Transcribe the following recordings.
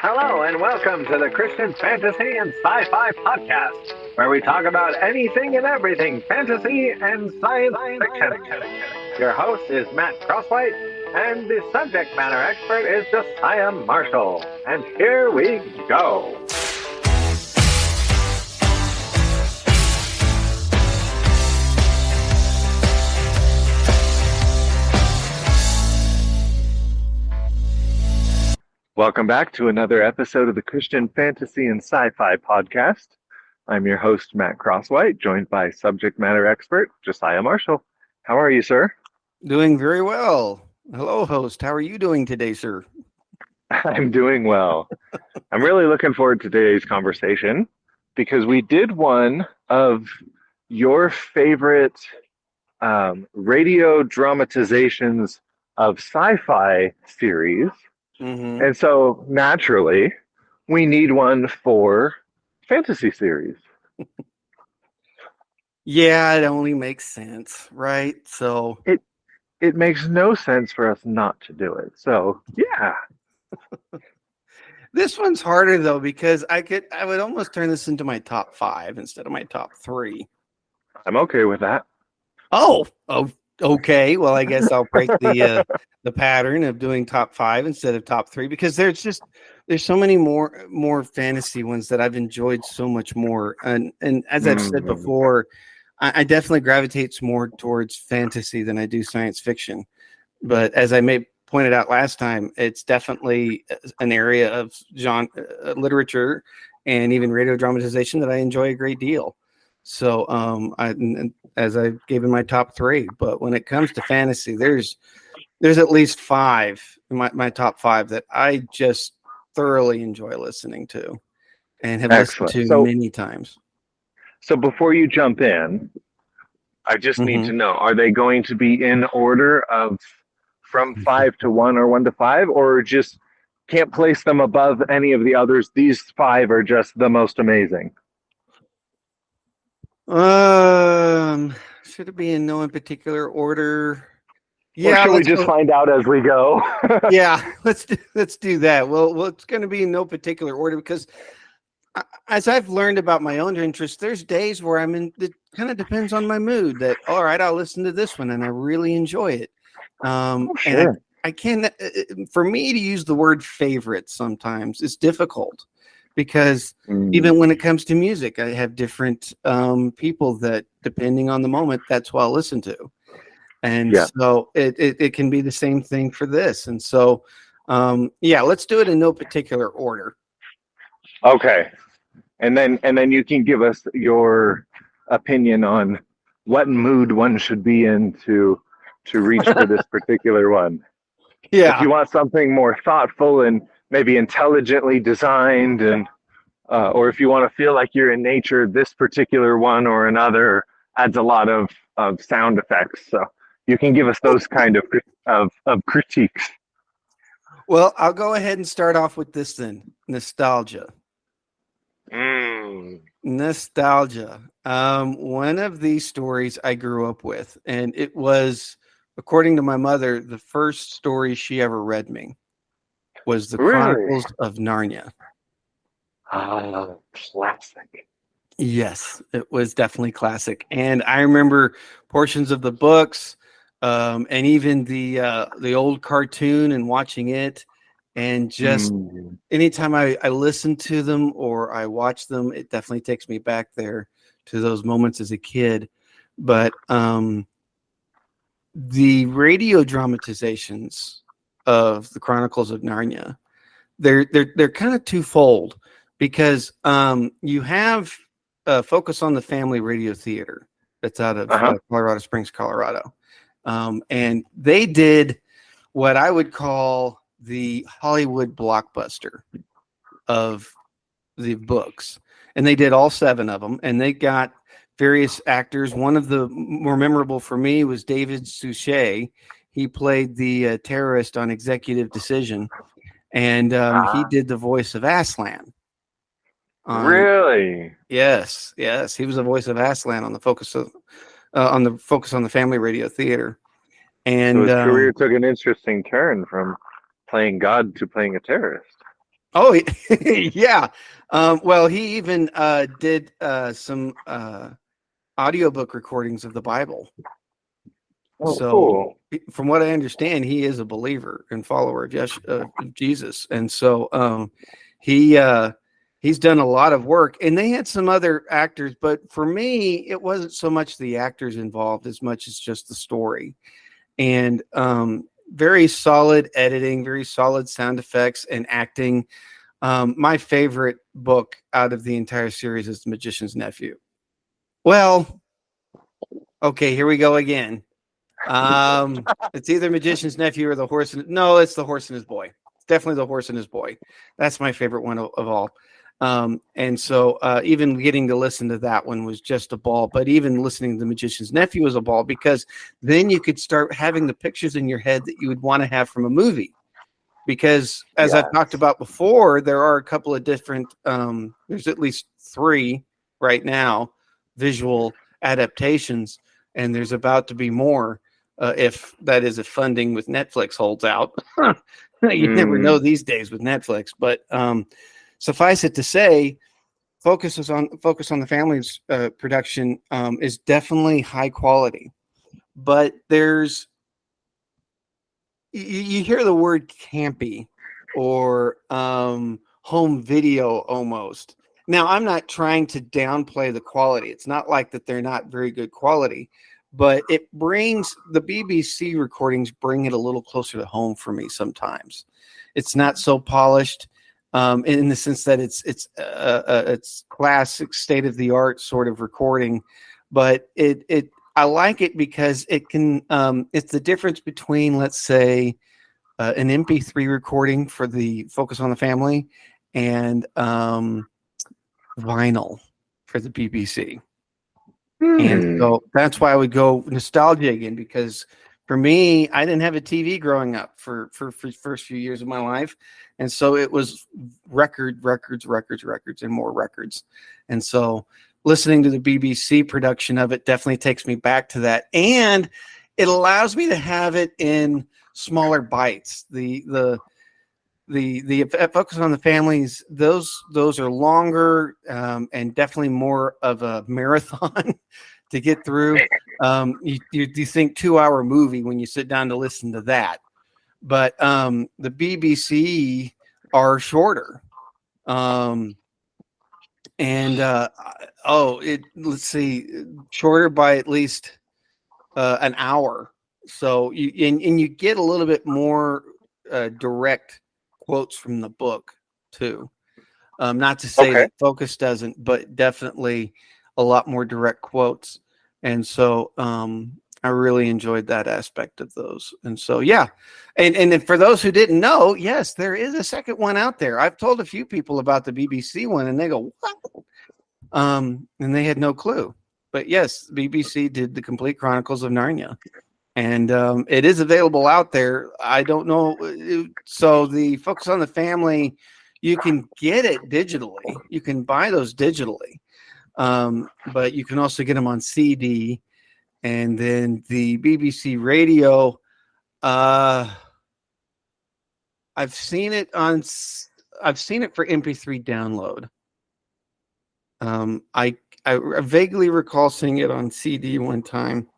Hello and welcome to the Christian Fantasy and Sci-Fi Podcast, where we talk about anything and everything fantasy and science fiction. Your host is Matt Croswhite, and the subject matter expert is Josiah Marshall. And here we go. Welcome back to another episode of the Christian Fantasy and Sci-Fi Podcast. I'm your host, Matt Croswhite, joined by subject matter expert Josiah Marshall. How are you, sir? Doing very well. Hello, host. How are you doing today, sir? I'm doing well. I'm really looking forward to today's conversation because we did one of your favorite radio dramatizations of sci-fi series. Mm-hmm. And so naturally, we need one for fantasy series. Yeah, it only makes sense, right? So It makes no sense for us not to do it. So yeah. This one's harder though, because I would almost turn this into my top 5 instead of my top 3. I'm okay with that. Oh, okay. Well, I guess I'll break the pattern of doing top 5 instead of top 3, because there's so many more fantasy ones that I've enjoyed so much more. And as I've said before, I definitely gravitate more towards fantasy than I do science fiction. But as I pointed out last time, it's definitely an area of genre literature and even radio dramatization that I enjoy a great deal. So as I gave in my top 3, but when it comes to fantasy, there's at least 5 in my top 5 that I just thoroughly enjoy listening to and have listened to many times. So before you jump in, I just need to know, are they going to be in order of from 5 to 1 or 1 to 5, or just can't place them above any of the others? These 5 are just the most amazing. Should it be in no particular order? Yeah, or should we just find out as we go? Yeah, let's do that. Well, it's going to be in no particular order, because as I've learned about my own interests, there's days where it kind of depends on my mood, that, all right, I'll listen to this one and I really enjoy it. Sure. And I can, for me to use the word favorite sometimes it's difficult, because even when it comes to music, I have different people that, depending on the moment, that's what I'll listen to. And so it can be the same thing for this. And so, let's do it in no particular order. Okay. And then you can give us your opinion on what mood one should be in to reach for this particular one. Yeah. If you want something more thoughtful and maybe intelligently designed, and or if you want to feel like you're in nature, this particular one or another adds a lot of sound effects. So you can give us those kind of critiques. Well, I'll go ahead and start off with this then. Nostalgia. Nostalgia. One of these stories I grew up with, and it was, according to my mother, the first story she ever read me was the Chronicles of Narnia. Classic. Yes, it was definitely classic. And I remember portions of the books, and even the old cartoon, and watching it. And just anytime I listen to them or I watch them, it definitely takes me back there to those moments as a kid. But the radio dramatizations of the Chronicles of Narnia, they're kind of twofold, because you have Focus on the Family Radio Theater that's out of Colorado Springs, Colorado, and they did what I would call the Hollywood blockbuster of the books, and they did all 7 of them, and they got various actors. One of the more memorable for me was David Suchet. He played the terrorist on Executive Decision, and he did the voice of Aslan. Really? Yes, he was the voice of Aslan on the Focus on the Family Radio Theater. And so his career took an interesting turn from playing God to playing a terrorist. Oh, yeah. Well, he even did some audiobook recordings of the Bible. Oh, So, cool. from what I understand, he is a believer and follower of Jesus, and so he he's done a lot of work. And they had some other actors, but for me, it wasn't so much the actors involved as much as just the story. And very solid editing, very solid sound effects and acting. My favorite book out of the entire series is The Magician's Nephew. Well, okay, here we go again. It's either Magician's Nephew or The Horse. No, it's The Horse and His Boy. It's definitely The Horse and His Boy. That's my favorite one of all. And so even getting to listen to that one was just a ball. But even listening to The Magician's Nephew was a ball, because then you could start having the pictures in your head that you would want to have from a movie. Because as I've talked about before, there are a couple of different, there's at least 3 right now, visual adaptations, and there's about to be more, if that is, if funding with Netflix holds out. You never know these days with Netflix, but suffice it to say, Focus on the Family's production is definitely high quality, but you hear the word campy or home video almost. Now, I'm not trying to downplay the quality. It's not like that they're not very good quality, but it brings the BBC recordings bring it a little closer to home for me sometimes. It's not so polished in the sense that it's classic, state of the art sort of recording, but I like it because it can. It's the difference between, let's say, an MP3 recording for the Focus on the Family and vinyl for the BBC. And so that's why I would go nostalgia again, because for me, I didn't have a TV growing up for first few years of my life. And so it was records, and more records. And so listening to the BBC production of it definitely takes me back to that. And it allows me to have it in smaller bites. The Focus on the Families, those are longer and definitely more of a marathon to get through. You think 2-hour movie when you sit down to listen to that, but the BBC are shorter. Let's see, shorter by at least an hour. So you get a little bit more direct quotes from the book too. Not to say that Focus doesn't, but definitely a lot more direct quotes. And so I really enjoyed that aspect of those. And so, yeah. And for those who didn't know, yes, there is a second one out there. I've told a few people about the BBC one and they go, what? And they had no clue. But yes, BBC did the Complete Chronicles of Narnia. And it is available out there. I don't know. So the Focus on the Family, you can get it digitally. You can buy those digitally. But you can also get them on CD. And then the BBC Radio, I've seen it for MP3 download. I vaguely recall seeing it on CD one time,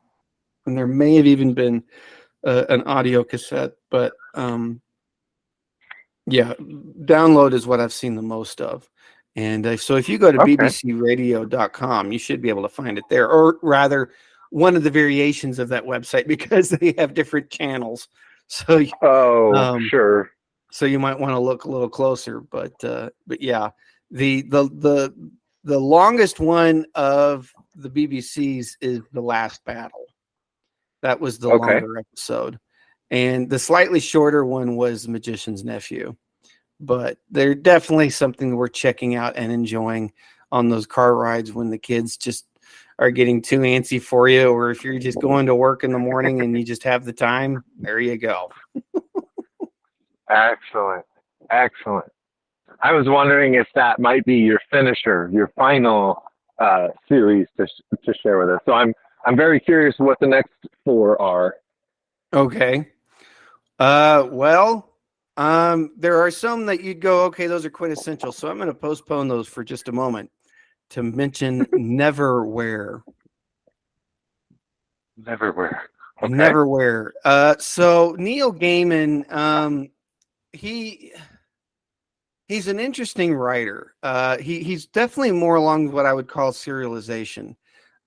and there may have even been an audio cassette, but yeah, download is what I've seen the most of. And so if you go to bbcradio.com, you should be able to find it there, or rather one of the variations of that website, because they have different channels. So sure. So you might want to look a little closer, but yeah, the longest one of the BBC's is The Last Battle. That was the longer episode. And the slightly shorter one was The Magician's Nephew. But they're definitely something worth checking out and enjoying on those car rides when the kids just are getting too antsy for you, or if you're just going to work in the morning and you just have the time, there you go. Excellent. I was wondering if that might be your finisher, your final series to share with us. So I'm very curious what the next 4 are. Okay. Well, There are some that you'd go, okay, those are quintessential. So I'm going to postpone those for just a moment to mention Neverwhere. Neverwhere. Okay. Neverwhere. So Neil Gaiman, he's an interesting writer. He's definitely more along what I would call serialization.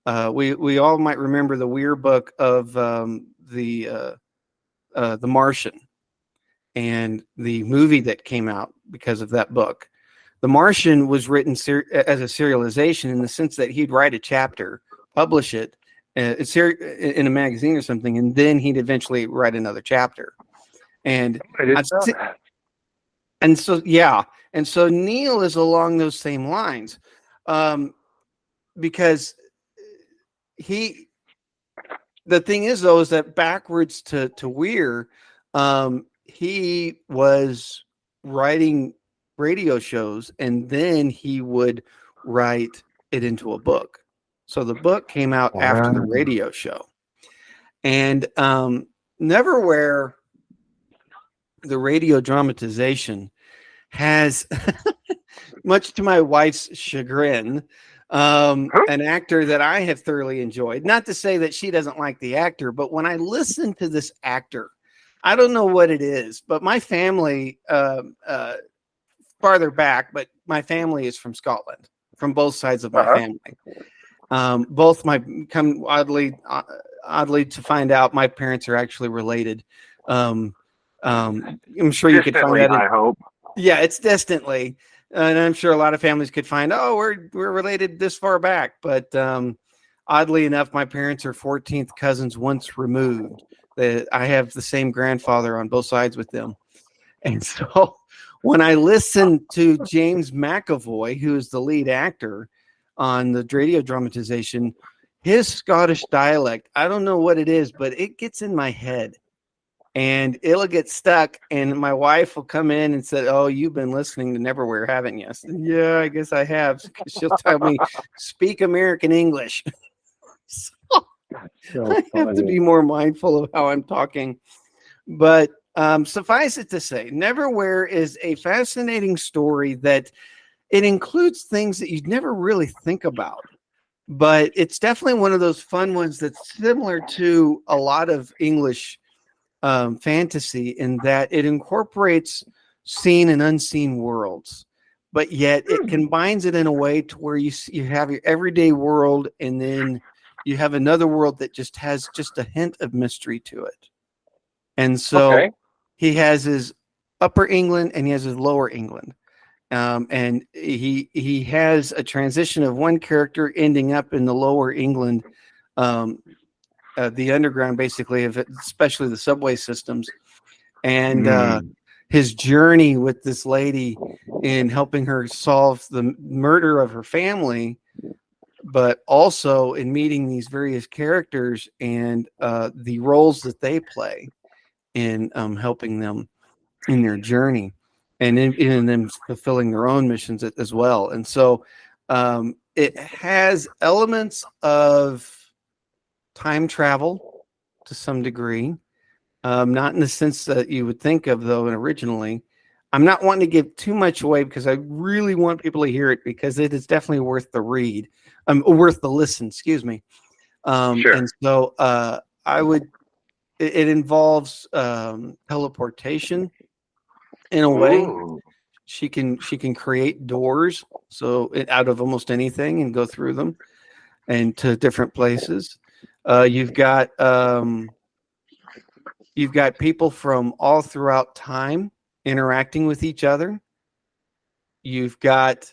We all might remember the Weir book of the Martian and the movie that came out because of that book. The Martian was written as a serialization in the sense that he'd write a chapter, publish it in a magazine or something, and then he'd eventually write another chapter. And I didn't know that. And so, and so Neil is along those same lines, because the thing is though, is that backwards to Weir, he was writing radio shows and then he would write it into a book. So the book came out after the radio show. And Neverwhere, the radio dramatization, has, much to my wife's chagrin, an actor that I have thoroughly enjoyed. Not to say that she doesn't like the actor, but when I listen to this actor, I don't know what it is, but my family, farther back, but my family is from Scotland, from both sides of my family. Both come oddly to find out, my parents are actually related. I'm sure you could find that. I hope. Yeah, it's distantly, and I'm sure a lot of families could find, oh, we're related this far back. But oddly enough, my parents are 14th cousins once removed. I have the same grandfather on both sides with them, and so when I listen to James McAvoy, who is the lead actor on the radio dramatization, his Scottish dialect, I don't know what it is, but it gets in my head. And it'll get stuck, and my wife will come in and say, "Oh, you've been listening to Neverwhere, haven't you?" I said, yeah, I guess I have. She'll tell me, "Speak American English." So I have to be more mindful of how I'm talking. But suffice it to say, Neverwhere is a fascinating story that it includes things that you'd never really think about. But it's definitely one of those fun ones that's similar to a lot of English fantasy, in that it incorporates seen and unseen worlds, but yet it combines it in a way to where you have your everyday world, and then you have another world that just has just a hint of mystery to it. And so he has his Upper England and he has his Lower England, and he has a transition of one character ending up in the Lower England. The underground, basically, especially the subway systems, and his journey with this lady in helping her solve the murder of her family, but also in meeting these various characters and the roles that they play in helping them in their journey, and in them fulfilling their own missions as well. And so it has elements of time travel to some degree, not in the sense that you would think of, though, originally. I'm not wanting to give too much away because I really want people to hear it, because it is definitely worth the read, worth the listen, excuse me. Sure. And so it involves teleportation in a way. She can create doors, so out of almost anything, and go through them and to different places. You've got people from all throughout time interacting with each other. You've got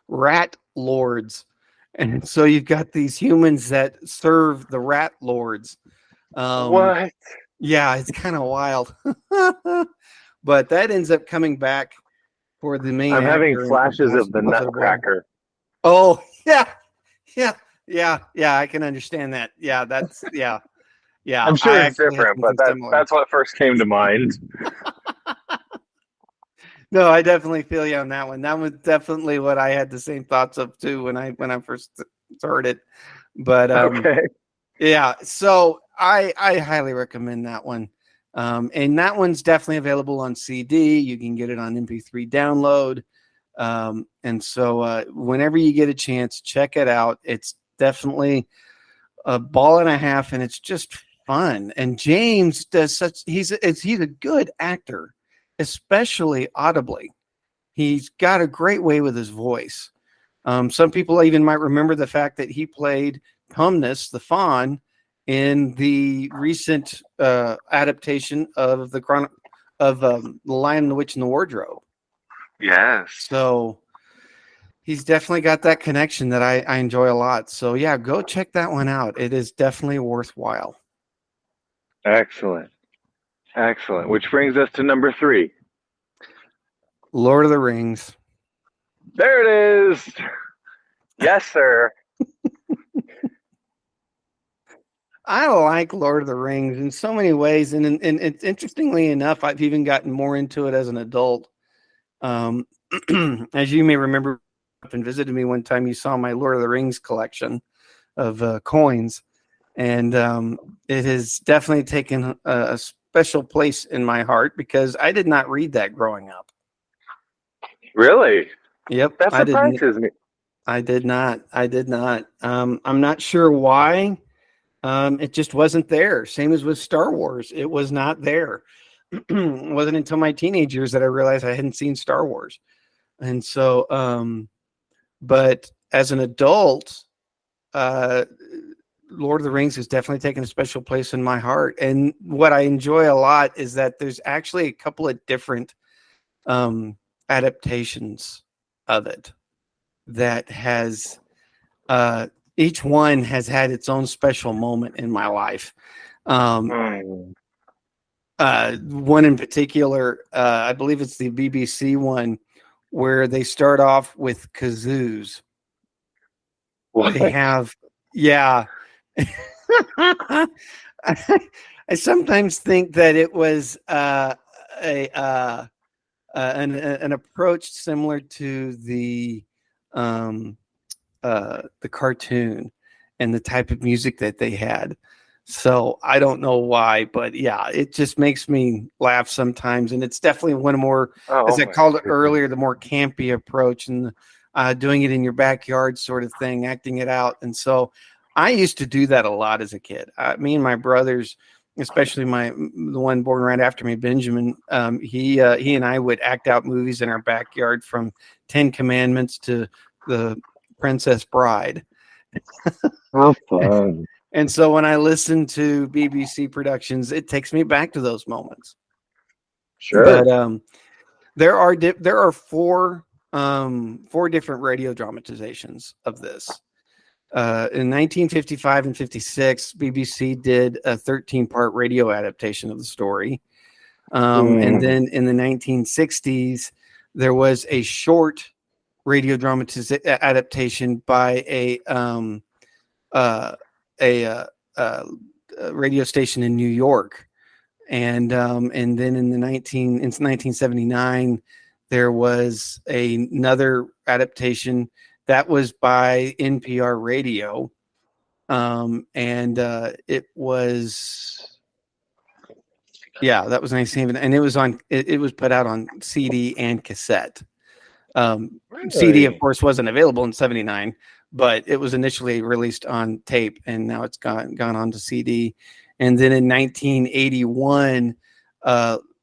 rat lords, and so you've got these humans that serve the rat lords. What? Yeah, it's kind of wild, but that ends up coming back for the main. I'm having flashes of the Nutcracker. Oh yeah. I can understand that. Yeah, that's yeah. I'm sure it's different, but that's what first came to mind. No, I definitely feel you on that one. That was definitely what I had the same thoughts of too when I first started. But yeah, so I highly recommend that one. And that one's definitely available on CD. You can get it on MP3 download. And so whenever you get a chance, check it out. It's definitely a ball and a half, and it's just fun. And James does he's a good actor, especially audibly. He's got a great way with his voice. Some people even might remember the fact that he played Tumnus the Faun in the recent adaptation of The Lion, the Witch, and the Wardrobe. Yes. So he's definitely got that connection that I enjoy a lot. So yeah, go check that one out. It is definitely worthwhile. Excellent. Which brings us to number 3. Lord of the Rings. There it is. Yes, sir. I like Lord of the Rings in so many ways, and it's interestingly enough, I've even gotten more into it as an adult. As you may remember, up and visited me one time, you saw my Lord of the Rings collection of coins, and it has definitely taken a special place in my heart because I did not read that growing up. Really? Yep, That surprises me. I did not. I'm not sure why. It just wasn't there. Same as with Star Wars. It was not there. It wasn't until my teenage years that I realized I hadn't seen Star Wars. And so, but as an adult, Lord of the Rings has definitely taken a special place in my heart. And what I enjoy a lot is that there's actually a couple of different adaptations of it that has each one has had its own special moment in my life. One in particular, I believe it's the BBC one, where they start off with kazoos. What? They have, yeah. I sometimes think that it was an approach similar to the cartoon and the type of music that they had. So I don't know why, but yeah, it just makes me laugh sometimes. And it's definitely one more, as I called it earlier, the more campy approach and doing it in your backyard sort of thing, acting it out. And so I used to do that a lot as a kid. Me and my brothers, especially the one born right after me, Benjamin, he and I would act out movies in our backyard, from 10 Commandments to The Princess Bride. How fun. And so when I listen to BBC productions, it takes me back to those moments. Sure. But there are four different radio dramatizations of this. In 1955 and 56, BBC did a 13-part radio adaptation of the story. And then in the 1960s, there was a short radio adaptation by a radio station in New York, and then in 1979 there was another adaptation that was by NPR radio, and it was that was 19, and it was on it was put out on CD and cassette. Really? CD, of course, wasn't available in 79, but it was initially released on tape, and now it's gone on to CD. And then in 1981,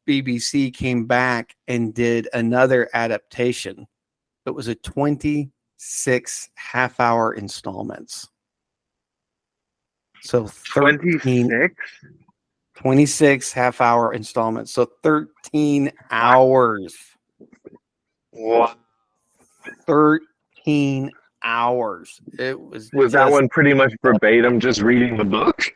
BBC came back and did another adaptation. It was a 26 half-hour installments. So 26 half-hour installments. So 13 hours. What? 13 hours. It was that one pretty much verbatim, just reading the book?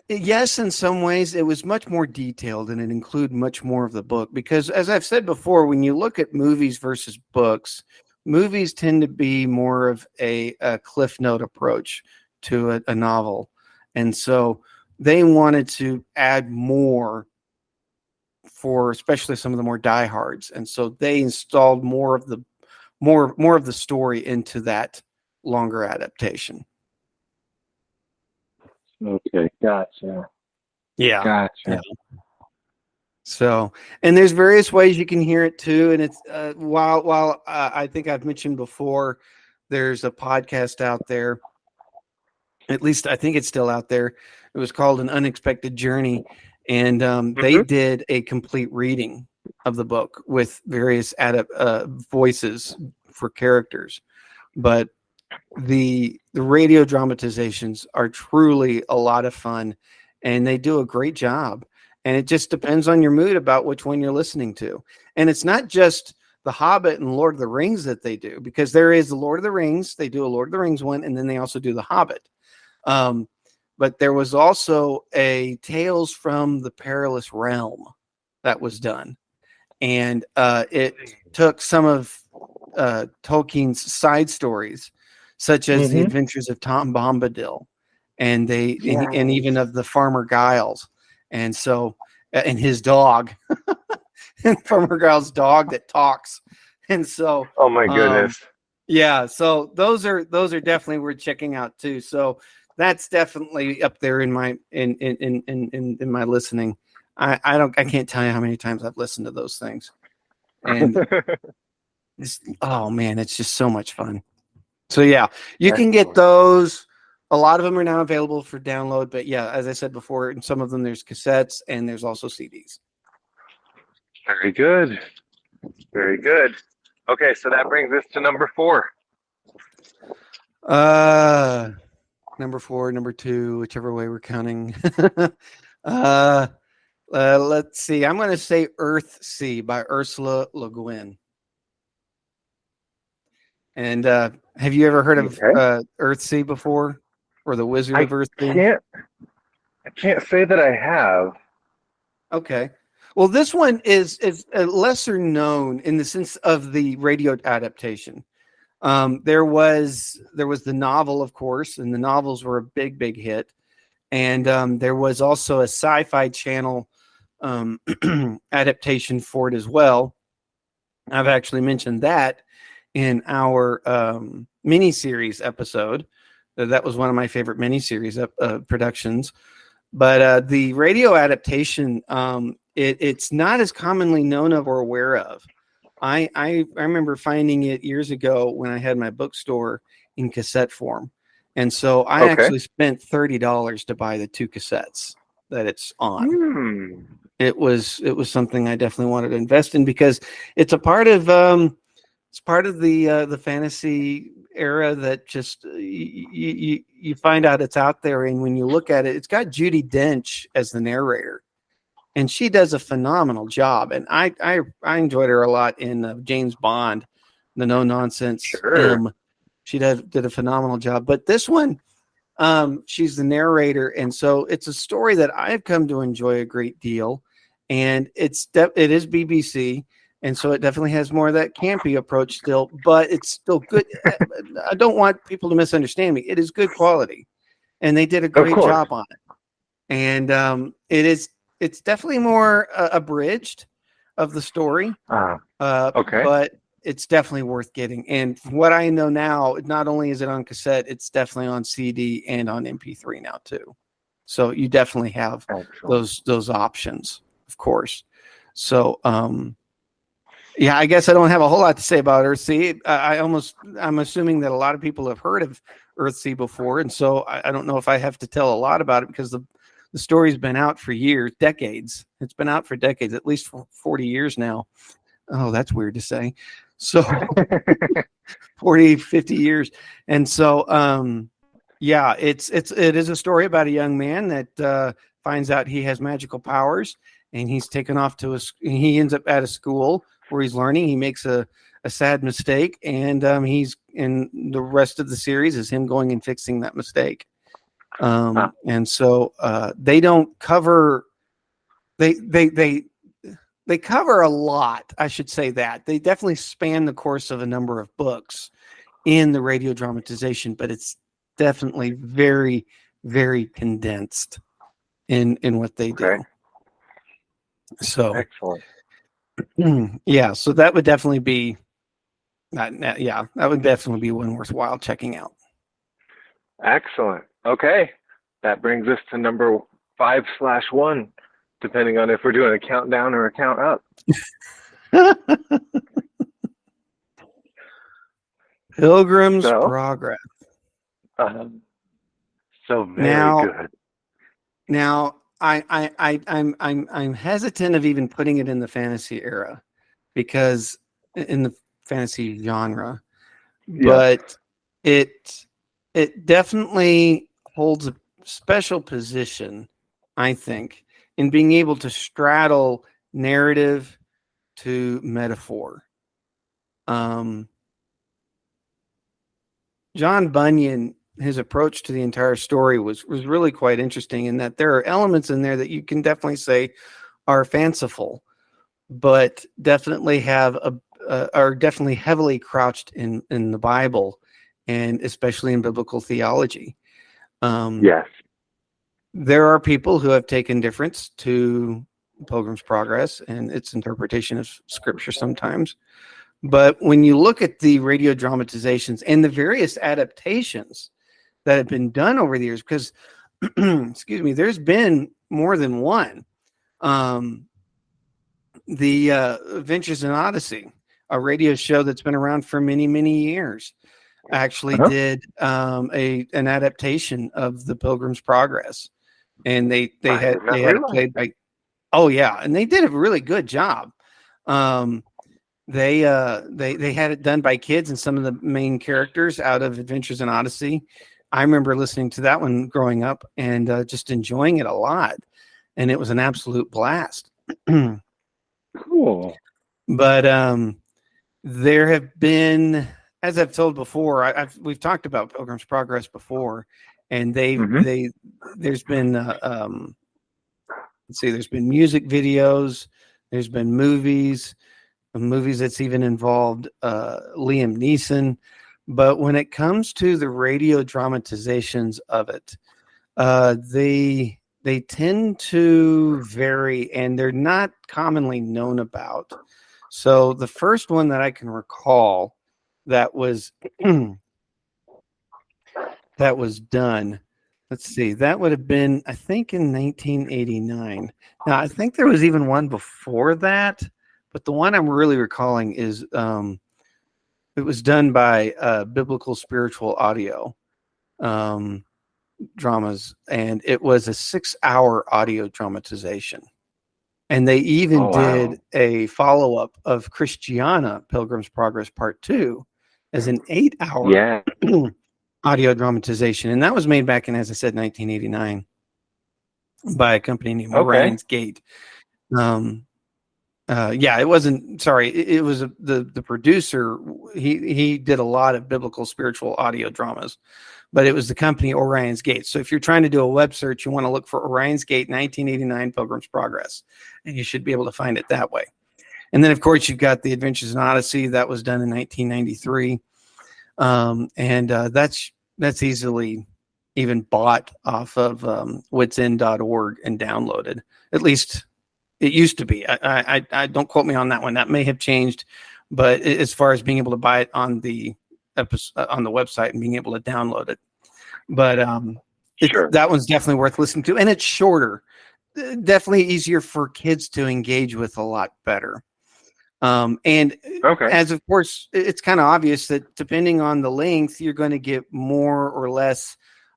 Yes, in some ways it was much more detailed, and it included much more of the book, because as I've said before, when you look at movies versus books, movies tend to be more of a cliff note approach to a novel. And so they wanted to add more for especially some of the more diehards, and so they installed more of the story into that longer adaptation. Okay, gotcha. Yeah. Gotcha. Yeah. So, and there's various ways you can hear it too. And it's while I think I've mentioned before, there's a podcast out there. At least I think it's still out there. It was called An Unexpected Journey, and they did a complete reading of the book with various voices for characters. But the radio dramatizations are truly a lot of fun, and they do a great job. And it just depends on your mood about which one you're listening to. And it's not just the Hobbit and Lord of the Rings that they do, because there is the Lord of the Rings. They do a Lord of the Rings one, and then they also do the Hobbit. But there was also a Tales from the Perilous Realm that was done, and it took some of Tolkien's side stories, such as the Adventures of Tom Bombadil, and and even of the Farmer Giles, and so and his dog, and Farmer Giles' dog that talks, and so Oh my goodness. yeah, so those are definitely worth checking out too. So that's definitely up there in my in my listening. I can't tell you how many times I've listened to those things, and oh man, it's just so much fun. So yeah, you can get those. A lot of them are now available for download, but yeah, as I said before, in some of them there's cassettes and there's also CDs. Very good. Very good. Okay, so that brings us to number 4. Number 4, number 2, whichever way we're counting. Let's see. I'm going to say Earthsea by Ursula Le Guin. And have you ever heard of Earthsea before, or The Wizard of Earthsea? I can't say that I have. Okay. Well, this one is lesser known in the sense of the radio adaptation. There was the novel, of course, and the novels were a big hit. And there was also a Sci-Fi Channel adaptation for it as well. I've actually mentioned that in our miniseries episode. That was one of my favorite miniseries productions. But the radio adaptation, it's not as commonly known of or aware of. I remember finding it years ago when I had my bookstore in cassette form. And so I actually spent $30 to buy the 2 cassettes that it's on. It was something I definitely wanted to invest in, because it's a part of the fantasy era that just you find out it's out there, and when you look at it, it's got Judi Dench as the narrator, and she does a phenomenal job. And I enjoyed her a lot in James Bond, the No Nonsense M. She did a phenomenal job. But this one, she's the narrator, and so it's a story that I've come to enjoy a great deal. And it is BBC, and so it definitely has more of that campy approach still, but it's still good. I don't want people to misunderstand me. It is good quality, and they did a great job on it. And it's definitely more abridged of the story. But it's definitely worth getting. And from what I know now, not only is it on cassette, it's definitely on CD and on MP3 now too. So you definitely have those options, of course. So yeah, I guess I don't have a whole lot to say about Earthsea. I'm assuming that a lot of people have heard of Earthsea before, and so I don't know if I have to tell a lot about it, because the story's been out for decades. It's been out for decades, at least for 40 years now. Oh, that's weird to say. So 40, 50 years. And so, yeah, it is a story about a young man that finds out he has magical powers, and he's taken off he ends up at a school where he's learning. He makes a sad mistake, and he's in the rest of the series is him going and fixing that mistake. And so they don't cover, they cover a lot. I should say that they definitely span the course of a number of books in the radio dramatization, but it's definitely very, very condensed in what they do. So excellent. Yeah, so that would definitely be that would definitely be one worthwhile checking out. Excellent. Okay. that brings us to number 5/1, depending on if we're doing a countdown or a count up. Pilgrim's So, Progress. So very good. Now, I'm hesitant of even putting it in the fantasy era, because in the fantasy genre, but it definitely holds a special position, I think, in being able to straddle narrative to metaphor. John Bunyan, his approach to the entire story was really quite interesting, in that there are elements in there that you can definitely say are fanciful, but definitely are definitely heavily crouched in the Bible, and especially in biblical theology. Yes. There are people who have taken difference to Pilgrim's Progress and its interpretation of Scripture sometimes. But when you look at the radio dramatizations and the various adaptations that have been done over the years, because, excuse me, there's been more than one. The Adventures in Odyssey, a radio show that's been around for many, many years, actually did an adaptation of the Pilgrim's Progress, and they had it played by. Oh yeah, and they did a really good job. They had it done by kids, and some of the main characters out of Adventures in Odyssey. I remember listening to that one growing up and just enjoying it a lot, and it was an absolute blast. Cool. But there have been, as I've told before, we've talked about Pilgrim's Progress before, and there's been there's been music videos, there's been movies that's even involved Liam Neeson. But when it comes to the radio dramatizations of it, they tend to vary, and they're not commonly known about. So the first one that I can recall that was that was done, let's see, that would have been, I think, in 1989. Now, I think there was even one before that, but the one I'm really recalling is it was done by Biblical Spiritual Audio dramas, and it was a 6-hour audio dramatization. And they even did a follow-up of Christiana, Pilgrim's Progress Part 2, as an 8-hour audio dramatization. And that was made back in, as I said, 1989 by a company named Orion's Gate. It wasn't, sorry, it was the producer. He did a lot of biblical spiritual audio dramas, but it was the company Orion's Gate. So if you're trying to do a web search, you want to look for Orion's Gate 1989 Pilgrim's Progress, and you should be able to find it that way. And then, of course, you've got the Adventures in Odyssey that was done in 1993. That's easily even bought off of witsend.org and downloaded. At least it used to be. I don't quote me on that one. That may have changed, but as far as being able to buy it on the website and being able to download it, but that one's definitely worth listening to, and it's shorter, definitely easier for kids to engage with a lot better. As of course, it's kind of obvious that depending on the length, you're going to get more or less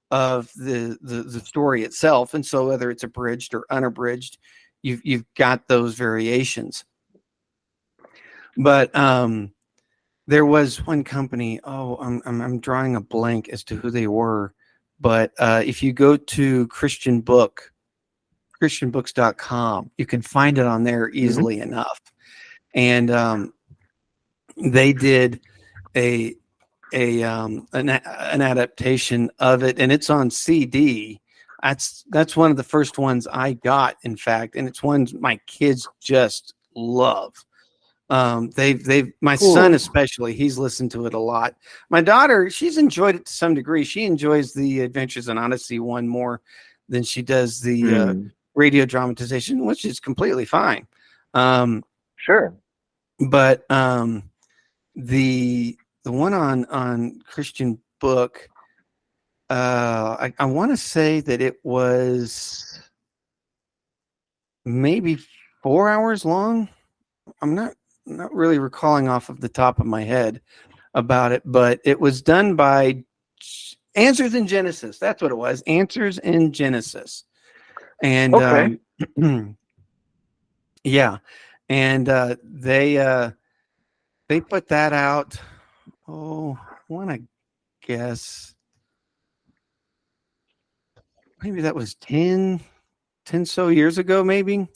of the story itself, and so whether it's abridged or unabridged, you've got those variations. But there was one company. I'm drawing a blank as to who they were, but if you go to christianbooks.com, you can find it on there easily enough. And they did an adaptation of it, and it's on CD. That's one of the first ones I got, in fact, and it's ones my kids just love. My son especially, he's listened to it a lot. My daughter, she's enjoyed it to some degree. She enjoys the Adventures in Odyssey one more than she does the radio dramatization, which is completely fine. Sure. But the one on Christian Book, I want to say that it was maybe 4 hours long. I'm not really recalling off of the top of my head about it, but it was done by Answers in Genesis. That's what it was. Answers in Genesis. And Okay. yeah, and they put that out. Oh, I want to guess maybe that was 10 so years ago, maybe.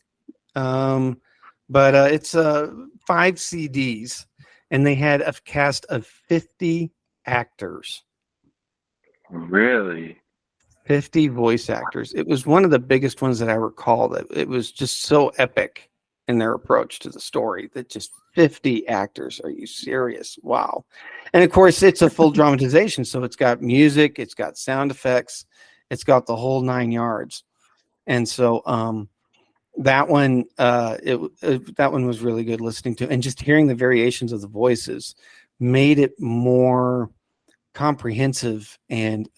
But it's 5 CDs, and they had a cast of 50 actors. Really? 50 voice actors. It was one of the biggest ones that I recall. That it was just so epic in their approach to the story that just 50 actors. Are you serious? Wow. And of course, it's a full dramatization. So it's got music, it's got sound effects, it's got the whole 9 yards. And so that one, that one was really good listening to, and just hearing the variations of the voices made it more comprehensive and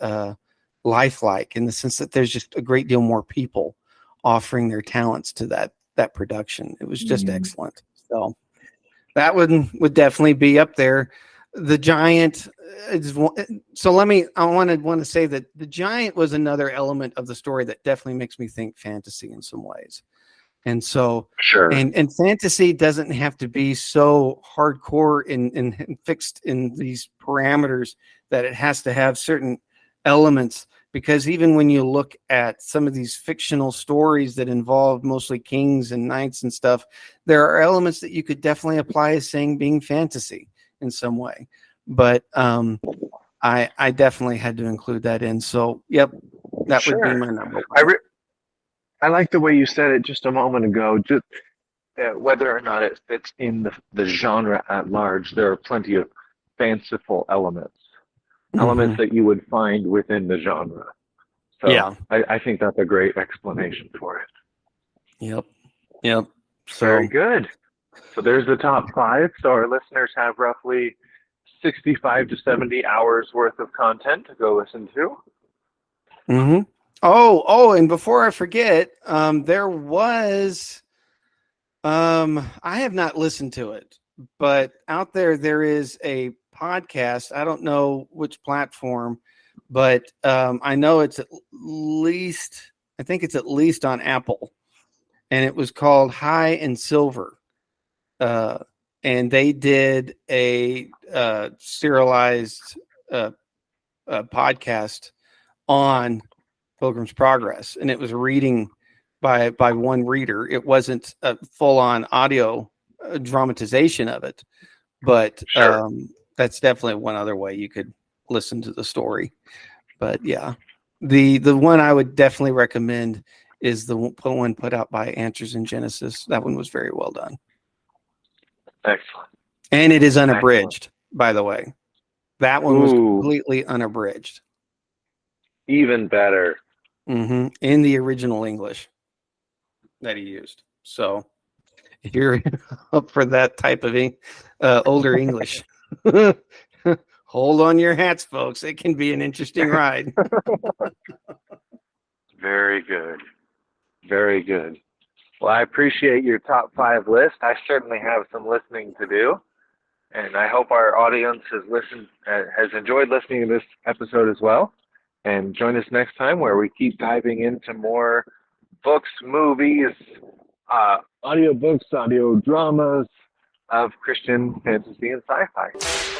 lifelike, in the sense that there's just a great deal more people offering their talents to that production. It was just excellent. So that one would definitely be up there. The Giant is one, so I want to say that The Giant was another element of the story that definitely makes me think fantasy in some ways. And so Sure. and fantasy doesn't have to be so hardcore and fixed in these parameters that it has to have certain elements, because even when you look at some of these fictional stories that involve mostly kings and knights and stuff, there are elements that you could definitely apply as saying being fantasy in some way. But I definitely had to include that in. So yep, that would be Sure. my number one. I like the way you said it just a moment ago. Just whether or not it fits in the genre at large, there are plenty of fanciful elements that you would find within the genre. So Yeah. I think that's a great explanation for it. Yep. Very So good. So there's the top five. So our listeners have roughly 65 to 70 hours worth of content to go listen to. and before I forget, there was I have not listened to it, but out there is a podcast. I don't know which platform, but I know it's at least, I think it's at least on Apple, and it was called High and Silver. And they did a serialized podcast on Pilgrim's Progress, and it was a reading by one reader. It wasn't a full-on audio dramatization of it, but Sure. that's definitely one other way you could listen to the story. But yeah, the one I would definitely recommend is the one put out by Answers in Genesis. That one was very well done, Excellent. and it is Excellent. unabridged, by the way. That one was Ooh, completely unabridged. even better. In the original English that he used. So if you're up for that type of older English, hold on your hats, folks. It can be an interesting ride. Very good. Very good. Well, I appreciate your top five list. I certainly have some listening to do, and I hope our audience has enjoyed listening to this episode as well. And join us next time where we keep diving into more books, movies, audio books, audio dramas of Christian fantasy and sci-fi.